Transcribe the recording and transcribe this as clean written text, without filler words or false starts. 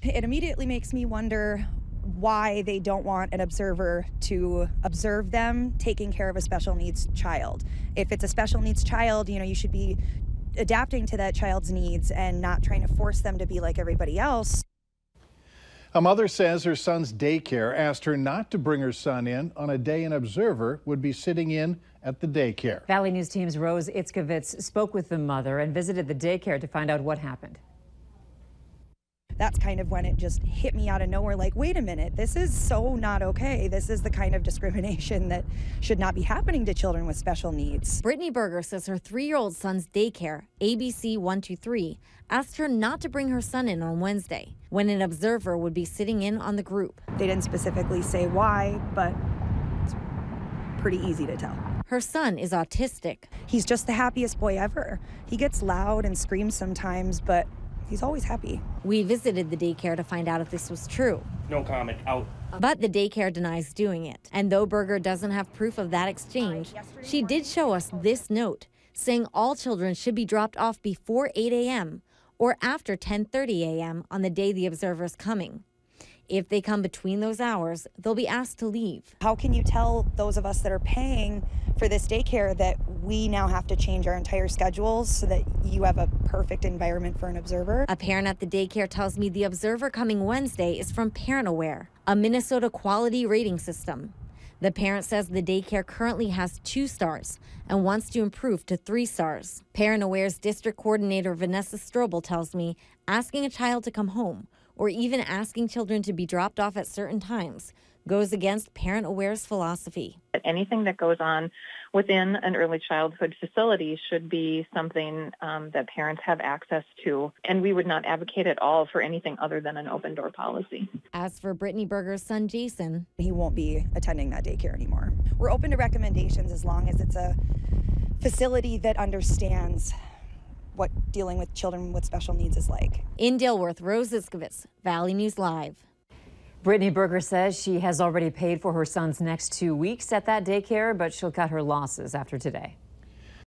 It immediately makes me wonder why they don't want an observer to observe them taking care of a special needs child. If it's a special needs child, you should be adapting to that child's needs and not trying to force them to be like everybody else. A mother says her son's daycare asked her not to bring her son in on a day an observer would be sitting in at the daycare. Valley News Team's Rose Itzkovitz spoke with the mother and visited the daycare to find out what happened. That's kind of when it just hit me out of nowhere, like, wait a minute, this is so not okay. This is the kind of discrimination that should not be happening to children with special needs. Brittany Berger says her 3-year-old son's daycare, ABC 123, asked her not to bring her son in on Wednesday, when an observer would be sitting in on the group. They didn't specifically say why, but it's pretty easy to tell. Her son is autistic. He's just the happiest boy ever. He gets loud and screams sometimes, but he's always happy. We visited the daycare to find out if this was true. No comment, out. But the daycare denies doing it. And though Berger doesn't have proof of that exchange, she did show us this note saying all children should be dropped off before 8 a.m. or after 10:30 a.m. on the day the observer's coming. If they come between those hours, they'll be asked to leave. How can you tell those of us that are paying for this daycare that we now have to change our entire schedules so that you have a perfect environment for an observer? A parent at the daycare tells me the observer coming Wednesday is from Parent Aware, a Minnesota quality rating system. The parent says the daycare currently has 2 stars and wants to improve to 3 stars. Parent Aware's district coordinator Vanessa Strobel tells me asking a child to come home or even asking children to be dropped off at certain times goes against Parent Aware's philosophy. Anything that goes on within an early childhood facility should be something that parents have access to, and we would not advocate at all for anything other than an open door policy. As for Brittany Berger's son, Jason, he won't be attending that daycare anymore. We're open to recommendations as long as it's a facility that understands what dealing with children with special needs is like. In Dilworth, Rose Itzkovitz, Valley News Live. Brittany Berger says she has already paid for her son's next 2 weeks at that daycare, but she'll cut her losses after today.